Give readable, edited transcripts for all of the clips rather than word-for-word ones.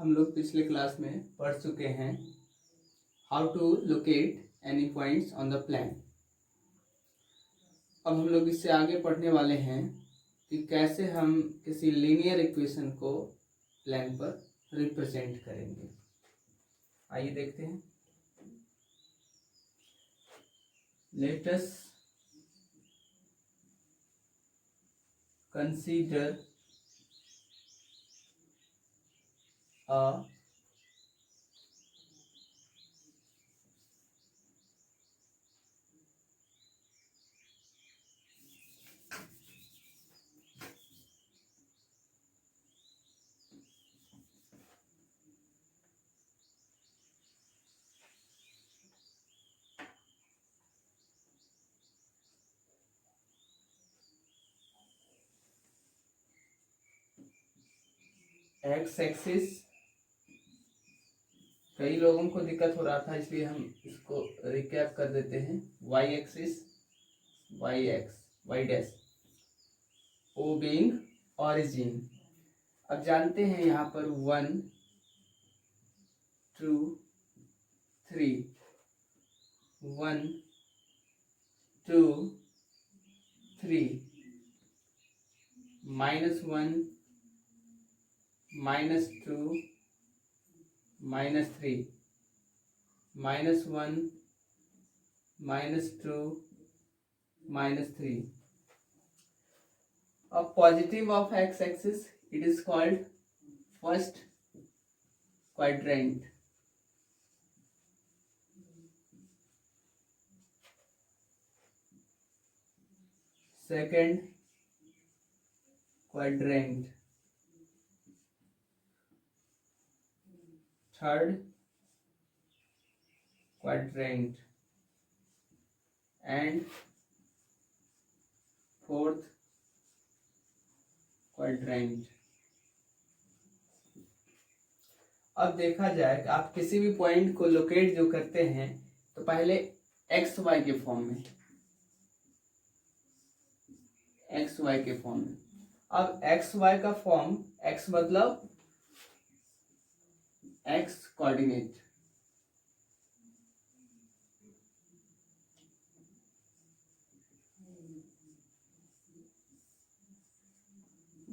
हम लोग पिछले क्लास में पढ़ चुके हैं how to locate any points on the plan. अब हम लोग इससे आगे पढ़ने वाले हैं कि कैसे हम किसी लीनियर इक्वेशन को प्लान पर रिप्रेजेंट करेंगे। आइए देखते हैं। Let us consider a x axis. कई लोगों को दिक्कत हो रहा था, इसलिए हम इसको रिकैप कर देते हैं। Y axis, Y X, Y dash, O being origin. अब जानते हैं यहाँ पर 1 2 3, 1 2 3, -1 -2 -3, -1 -2 -3. A positive of x-axis, it is called first quadrant. Second quadrant. Third quadrant. And fourth quadrant. अब देखा जाए कि आप किसी भी पॉइंट को लोकेट जो करते हैं तो पहले एक्स वाई के फॉर्म में, एक्स वाई के फॉर्म में। अब एक्स वाई का फॉर्म, एक्स मतलब x coordinate,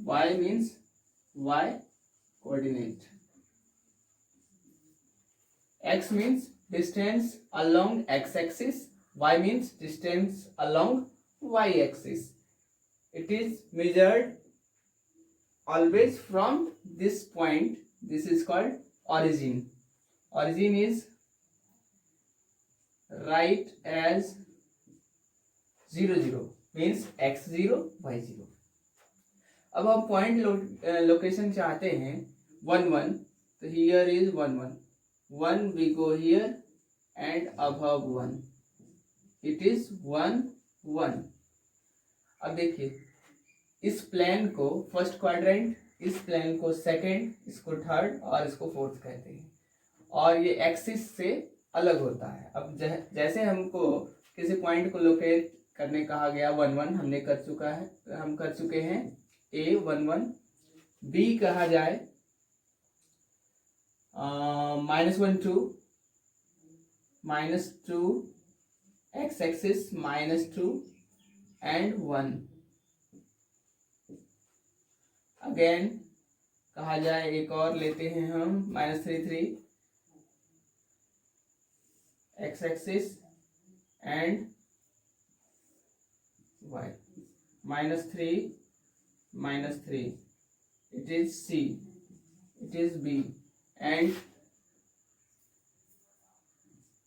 y means y coordinate, x means distance along x axis, y means distance along y axis. It is measured always from this point. This is called origin. Origin is right as 0 0 means x0 y0. अब हम point location चाहते हैं 1 1, तो here is 1 1 1, we go here and above 1, it is 1 1. अब देखिए, इस plane को first quadrant, इस प्लेन को सेकंड, इसको थर्ड और इसको फोर्थ कहते हैं, और ये एक्सिस से अलग होता है। अब जैसे हमको किसी पॉइंट को लोकेट करने कहा गया 1 1 हमने कर चुका है, हम कर चुके हैं A 1 1, B कहा जाए -1 2 -2, x एक्सिस -2 एंड 1. अगेन कहा जाए, एक और लेते हैं हम -3 3, x axis and y, -3 -3, it is C, it is B, and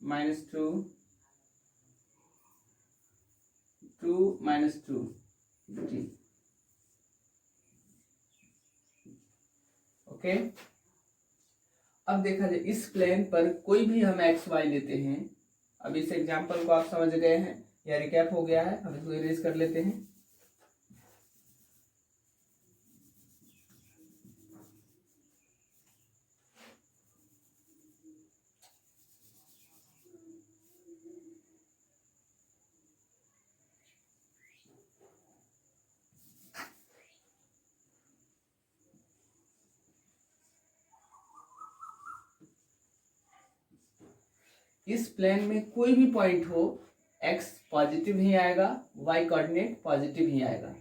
-2 2 -2 D. Okay. अब देखा जाए, इस प्लेन पर कोई भी हम एक्स वाई लेते हैं। अब इस एग्जांपल को आप समझ गए हैं या रिकैप हो गया है, हम इसको इरेज कर लेते हैं। इस प्लेन में कोई भी पॉइंट हो, एक्स पॉजिटिव ही आएगा, वाई कोऑर्डिनेट पॉजिटिव ही आएगा।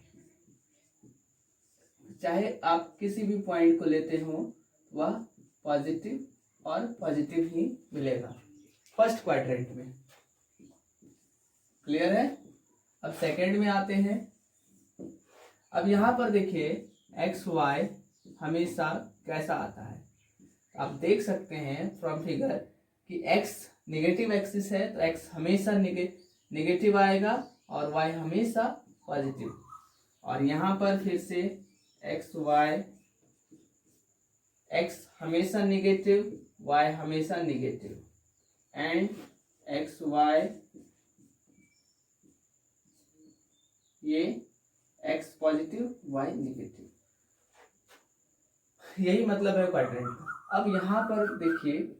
चाहे आप किसी भी पॉइंट को लेते हो वह पॉजिटिव और पॉजिटिव ही मिलेगा फर्स्ट क्वाड्रेंट में। क्लियर है? अब सेकंड में आते हैं। अब यहाँ पर देखिए एक्स वाई हमेशा कैसा आता है, आप देख सकते हैं फ्रॉम फिगर कि एक्स नेगेटिव एक्सिस है तो एक्स हमेशा नेगेटिव आएगा और वाई हमेशा पॉजिटिव। और यहाँ पर फिर से एक्स वाई, एक्स हमेशा नेगेटिव, वाई हमेशा नेगेटिव, एंड एक्स वाई ये एक्स पॉजिटिव वाई नेगेटिव, यही मतलब है क्वाड्रेंट का। अब यहाँ पर देखिए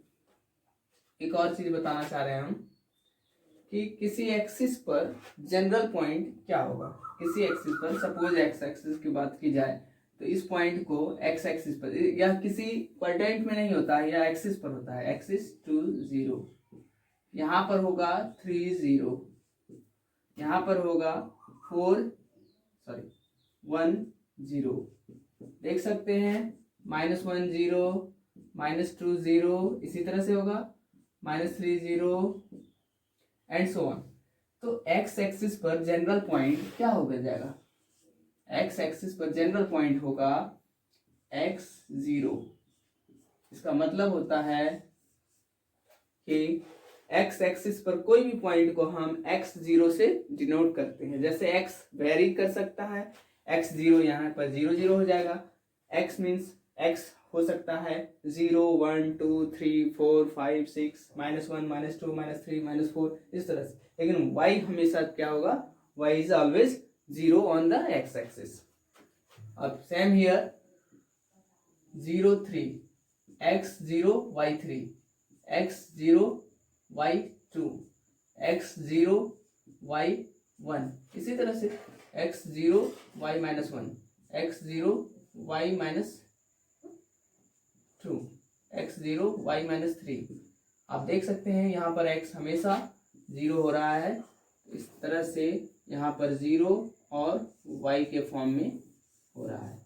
एक और चीज बताना चाह रहे हैं हम कि किसी एक्सिस पर जनरल पॉइंट क्या होगा। किसी एक्सिस पर सपोज एक्स एक्सिस की बात की जाए तो इस पॉइंट को एक्स एक्सिस पर, या किसी क्वाड्रेंट में नहीं होता है, या एक्सिस पर होता है, एक्सिस 2 0, यहाँ पर होगा 3 0, यहाँ पर होगा 1 0, देख सकते हैं -1 0, -2 0, इसी तरह से होगा -3 0 एंड सो ऑन। तो एक्स एक्सिस पर जनरल पॉइंट क्या हो जाएगा? एक्स एक्सिस पर जनरल पॉइंट होगा x 0। इसका मतलब होता है कि एक्स एक्सिस पर कोई भी पॉइंट को हम x 0 से डिनोट करते हैं। जैसे x वेरी कर सकता है, x 0 यहाँ पर 0 0 हो जाएगा, x मीन्स x हो सकता है 0 1 2 3 4 5 6 -1 -2 -3 -4 इस तरह से। लेकिन y हमेशा क्या होगा? y is always 0 on the x axis. अब same here 0 3, x 0 y 3, x 0 y 2, x 0 y 1, इसी तरह से x 0 y -1, x 0 y -2, x 0 y -3। आप देख सकते हैं यहाँ पर x हमेशा 0 हो रहा है, इस तरह से यहाँ पर 0 और y के फॉर्म में हो रहा है।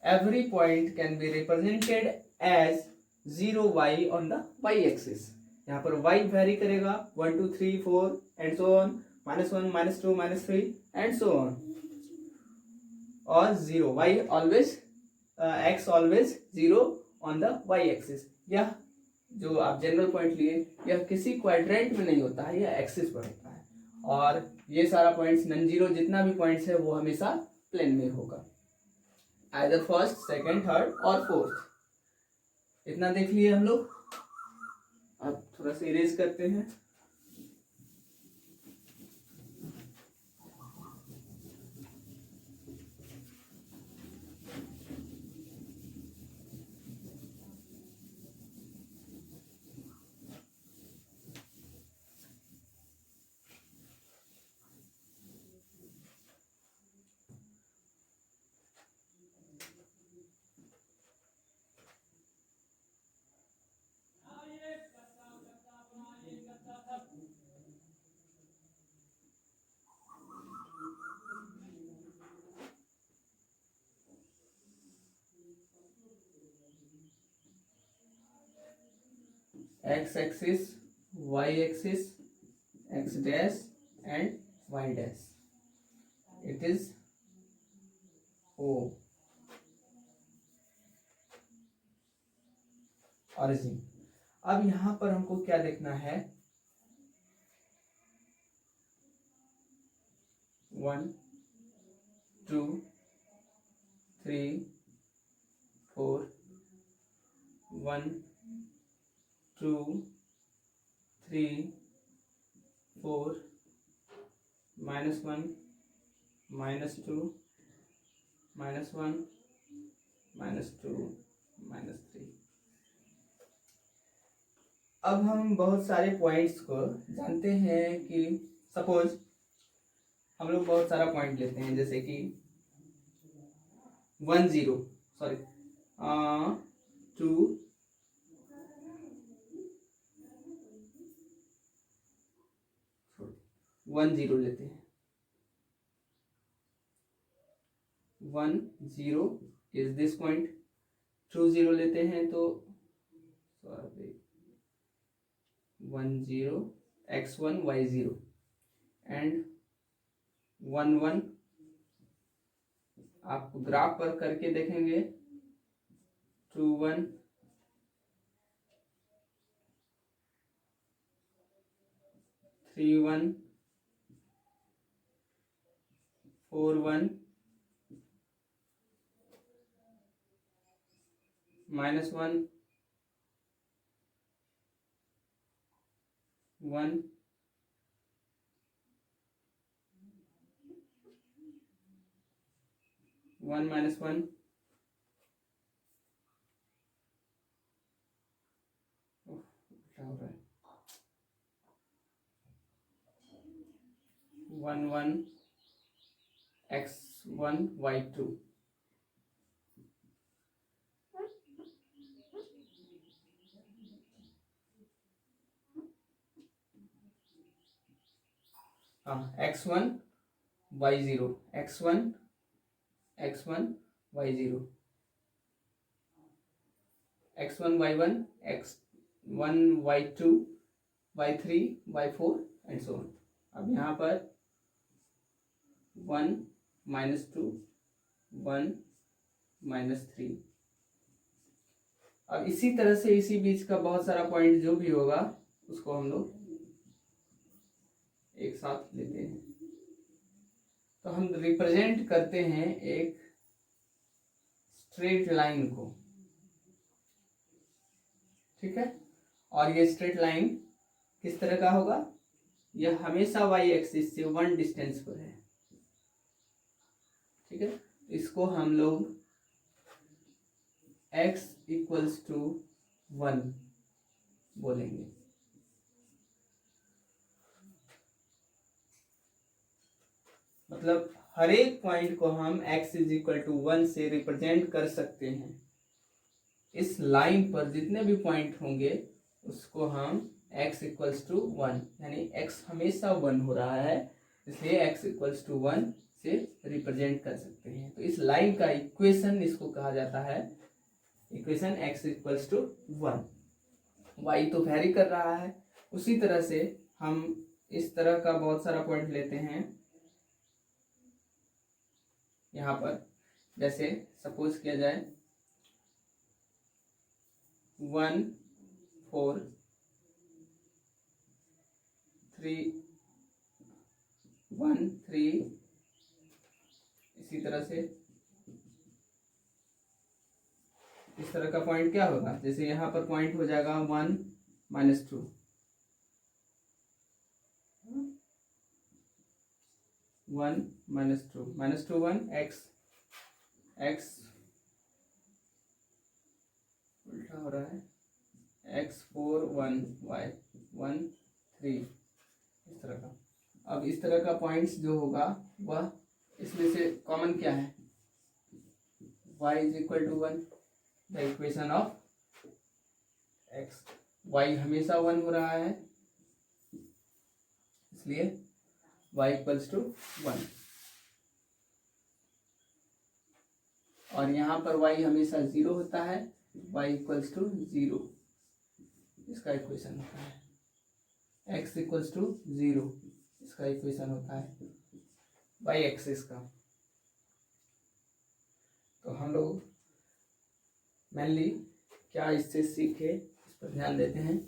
Every point can be represented as 0y on the y axis। यहाँ पर y वेरी करेगा 1 2 3 4 and so on, -1 -2 -3 and so on, और 0 y always x always 0 on the y axis. यह जो आप जनरल पॉइंट लिए यह किसी क्वाड्रेंट में नहीं होता है, यह एक्सिस पर होता है। और ये सारा पॉइंट्स नॉन जीरो, जितना भी पॉइंट्स है वो हमेशा प्लेन में होगा, आइदर फर्स्ट सेकंड थर्ड और फोर्थ। इतना देख लिए हम लोग। अब थोड़ा सा इरेज करते हैं। x axis, y axis, x dash and y dash, it is O, origin। अब यहाँ पर हमको क्या देखना है? 1 2 3 4, 1 2 3 4, -1 -2 -1 -2 -3। अब हम बहुत सारे पॉइंट्स को जानते हैं कि सपोज हम लोग बहुत सारा पॉइंट लेते हैं, जैसे कि 1 0 सॉरी 2 1 0 लेते हैं, 1 0 इज दिस पॉइंट। 2 0 लेते हैं तो सॉरी 1 0 x1 y0 एंड 1 1 आप ग्राफ पर करके देखेंगे 2 1 3 1 4 1 -1 1 1 -1 क्या हो रहा है 1 1 x1 y2 हाँ x1 y0 x1 x1 y0 x1 y1 x1 y2 y3 y4 and so on. अब यहाँ पर 1 -2 1 -3। अब इसी तरह से इसी बीच का बहुत सारा पॉइंट जो भी होगा उसको हम लोग एक साथ लेते हैं, तो हम रिप्रेजेंट करते हैं एक स्ट्रेट लाइन को, ठीक है। और ये स्ट्रेट लाइन किस तरह का होगा, यह हमेशा वाई एक्सिस से 1 डिस्टेंस पर है, ठीक है। इसको हम लोग x = 1 बोलेंगे। मतलब हर एक पॉइंट को हम x = 1 से रिप्रेजेंट कर सकते हैं। इस लाइन पर जितने भी पॉइंट होंगे उसको हम x = 1 यानी x हमेशा 1 हो रहा है, इसलिए x = 1 से रिप्रेजेंट कर सकते हैं। तो इस लाइन का इक्वेशन इसको कहा जाता है इक्वेशन x = 1। y तो वैरी कर रहा है, उसी तरह से हम इस तरह का बहुत सारा पॉइंट लेते हैं। यहाँ पर जैसे सपोज किया जाए 1 4 3 1 3, इसी तरह से इस तरह का पॉइंट क्या होगा, जैसे यहाँ पर पॉइंट हो जाएगा 1 -2 1 -2 -2 1 x उल्टा हो रहा है x 4 1 y 1 3, इस तरह का। अब इस तरह का पॉइंट्स जो होगा वह इसमें से कॉमन क्या है, y = 1, the equation of x, y हमेशा 1 हो रहा है इसलिए y = 1, और यहाँ पर y हमेशा 0 होता है, y = 0 इसका इक्वेशन होता है। x = 0 इसका इक्वेशन होता है y एक्सिस का। तो हम लोग मेनली क्या इससे सीखे इस पर ध्यान देते हैं।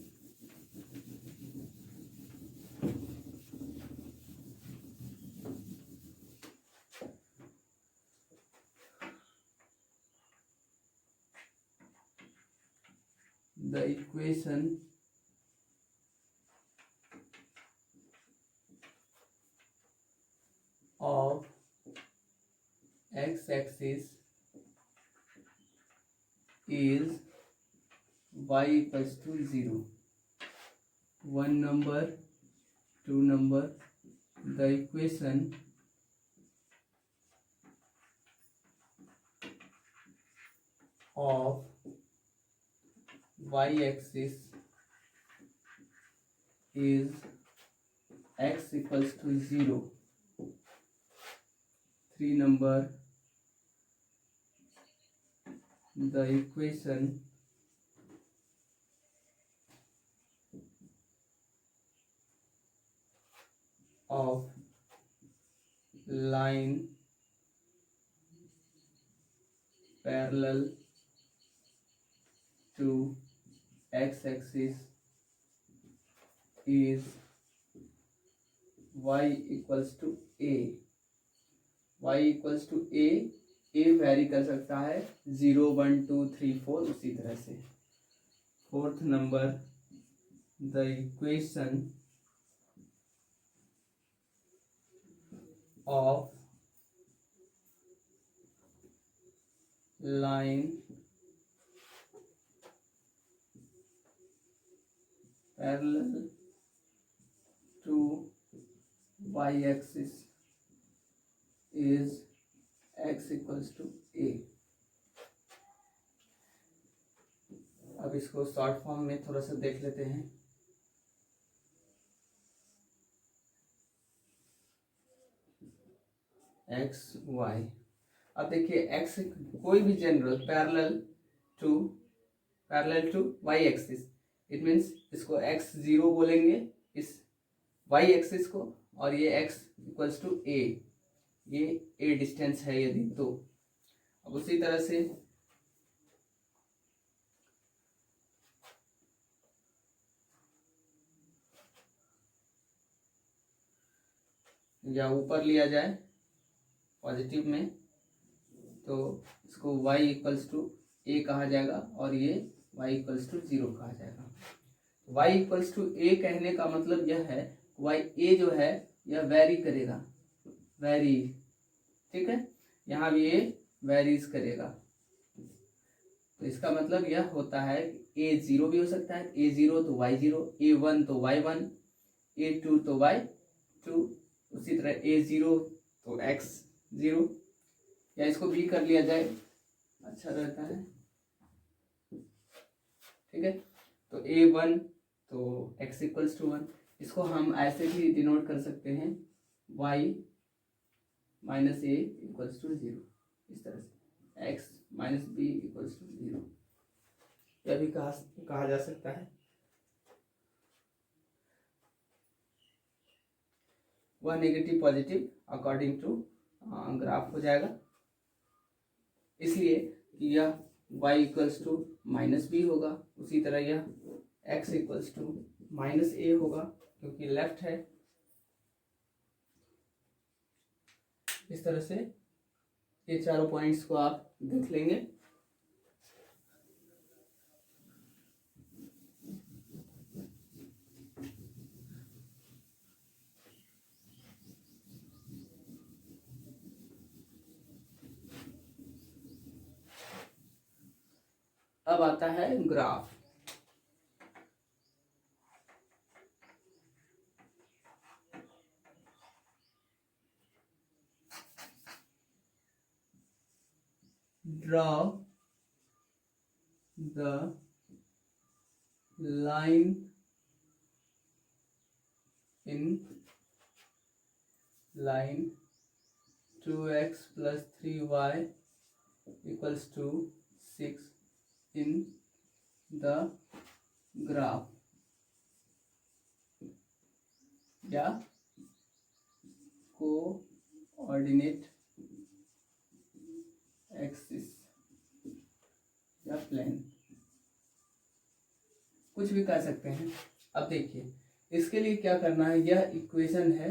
The equation of x-axis is y = 0, 1 number 2 number, the equation of y-axis is x equals to 0, 3 number, the equation of line parallel to x-axis is y equals to a. y equals to a vary कर सकता है 0, 1, 2, 3, 4 उसी तरह से. Fourth number, the equation of line parallel to y axis is x equals to a. अब इसको short form में थोड़ा सा देख लेते हैं. x y. अब देखिए x कोई भी general parallel to y axis, it means इसको x0 बोलेंगे इस y एक्सिस को, और ये x इक्वल्स टू a, ये a डिस्टेंस है यदि तो. अब उसी तरह से या ऊपर लिया जाए पॉजिटिव में, तो इसको y इक्वल्स टू a कहा जाएगा और ये y इक्वल्स टू 0 कहा जाएगा. y इक्वल्स टू a कहने का मतलब यह है a जो है यह वेरी करेगा, वेरी, ठीक है. यहाँ भी ये वेरीज करेगा, तो इसका मतलब यह होता है a0 भी हो सकता है, a0 तो y0, a1 तो y1, a2 तो y2, उसी तरह a0 तो x0, या इसको भी कर लिया जाए अच्छा रहता है, ठीक है. तो a1 तो x इक्वल्स टू 1, इसको हम ऐसे भी डिनोट कर सकते हैं y minus A equals to 0, इस तरह से x minus B equals to 0, यह भी कहा जा सकता है. वह negative positive according to graph हो जाएगा, इसलिए कि यह y equals to minus B होगा, उसी तरह यह x equals to minus A होगा क्योंकि लेफ्ट है. इस तरह से ये चारों पॉइंट्स को आप देख लेंगे. अब आता है graph. Draw the line in line 2x plus 3y equals to 6 in the graph, या कोऑर्डिनेट एक्सिस या प्लेन, कुछ भी कह सकते हैं. अब देखिए इसके लिए क्या करना है, यह इक्वेशन है.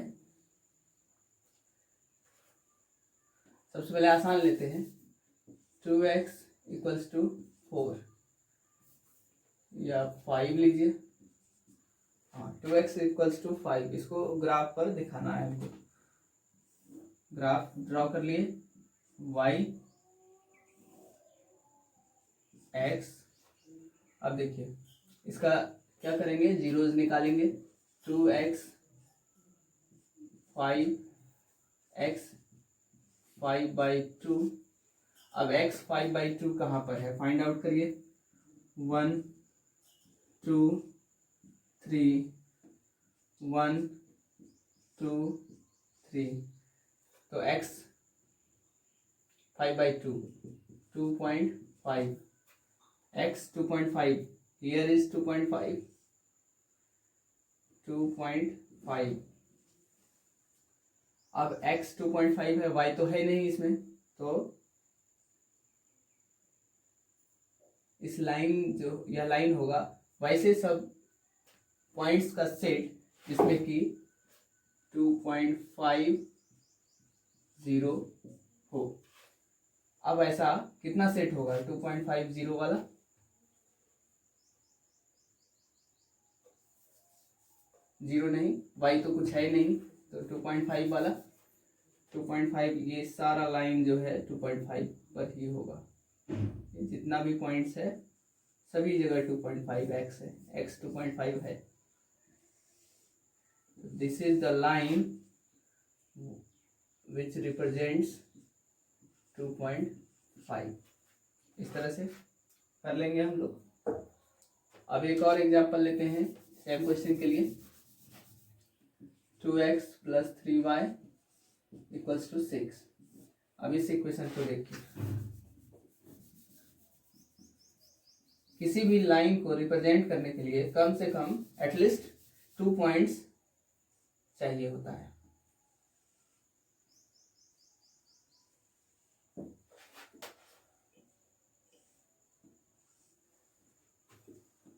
सबसे पहले आसान लेते हैं, 2x इक्वल्स टू 4 या 5 लीजिए. हाँ, 2x इक्वल्स टू 5, इसको ग्राफ पर दिखाना है हमको. ग्राफ ड्रॉ कर लिए, y x. अब देखिए इसका क्या करेंगे, जीरोज निकालेंगे. 2x 5x 5/2. अब x 5/2 कहाँ पर है, फाइंड आउट करिए. 1 2 3 1 2 3, तो x 5/2 2.5, x 2.5, here is 2.5 2.5। अब x 2.5 है, y तो है नहीं इसमें, तो इस लाइन जो यह लाइन होगा वैसे सब पॉइंट्स का सेट जिसमें कि 2.50 हो। अब ऐसा कितना सेट होगा 2.50 वाला, जीरो नहीं, y तो कुछ है नहीं, तो 2.5 वाला 2.5, ये सारा लाइन जो है 2.5 पर ही होगा। ये जितना भी पॉइंट्स है सभी जगह 2.5 x है, x 2.5 है। This is the line which represents 2.5। इस तरह से कर लेंगे हम लोग। अब एक और एग्जांपल लेते हैं सेम क्वेश्चन के लिए। 2x + 3y = 6। अब इस इक्वेशन को देखिए, किसी भी लाइन को रिप्रेजेंट करने के लिए कम से कम एटलीस्ट 2 पॉइंट्स चाहिए होता है।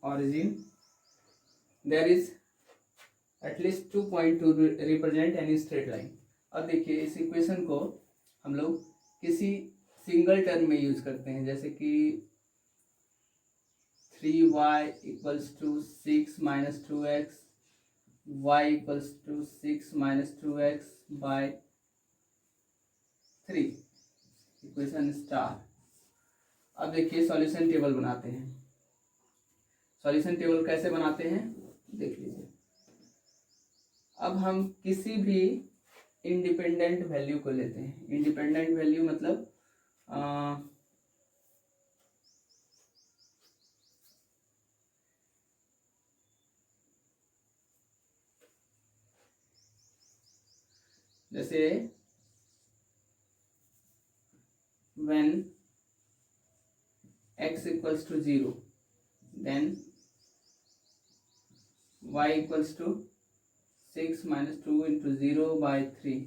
origin, there is at least 2 point to represent any straight line। अब देखिए इस इक्वेशन को हम लोग किसी सिंगल टर्म में यूज करते हैं, जैसे कि 3y = 6 - 2x, y = 6 - 2x/3, equation star. अब देखिए सॉल्यूशन टेबल बनाते हैं। सॉल्यूशन टेबल कैसे बनाते हैं देख लीजिए। अब हम किसी भी इंडिपेंडेंट वैल्यू को लेते हैं। इंडिपेंडेंट वैल्यू मतलब जैसे when x = 0, then y = 6 - 2 × 0/3,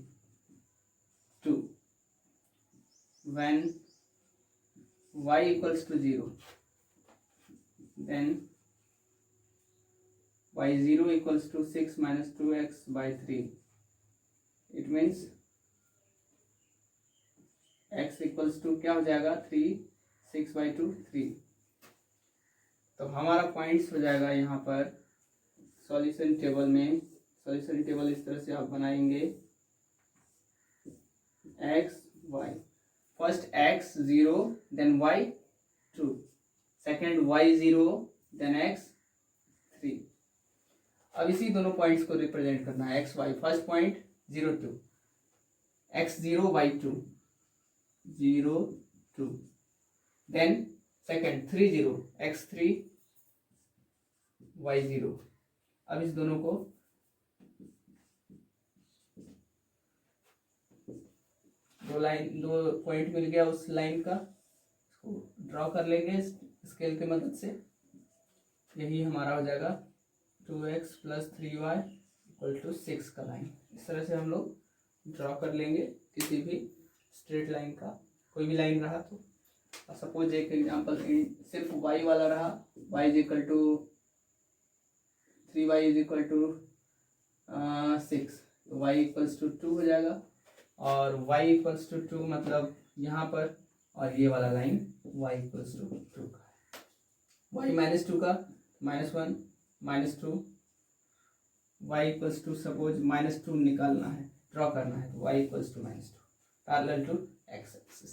2। when y = 0, then y0 = 6 - 2x/3, it means x = क्या हो जाएगा 3, 6/2 3। तो हमारा पॉइंट्स हो जाएगा यहाँ पर सॉल्यूशन टेबल में। सॉल्यूशन टेबल इस तरह से आप बनाएंगे, x y, first x 0, then y 2, second y 0, then x 3। अब इसी दोनों पॉइंट्स को रिप्रेजेंट करना है। x y, first point 0 2, x 0 y 2 0 2, then second 3 0, x 3 y 0। अब इस दोनों को दो पॉइंट मिल गया उस लाइन का, इसको ड्रॉ कर लेंगे स्केल की मदद से। यही हमारा हो जाएगा 2x + 3y = 6 का लाइन। इस तरह से हम लोग ड्रॉ कर लेंगे किसी भी स्ट्रेट लाइन का, कोई भी लाइन रहा तो। सपोज एक एग्जांपल सिर्फ y वाला रहा, y = 3y = 6, तो y = 2 हो जाएगा। और y = 2 मतलब यहाँ पर, और ये वाला लाइन y = 2 का है। y - 2 का -1 -2, y = सपोज -2 निकालना है, ड्रॉ करना है, तो y = -2 parallel to x axis.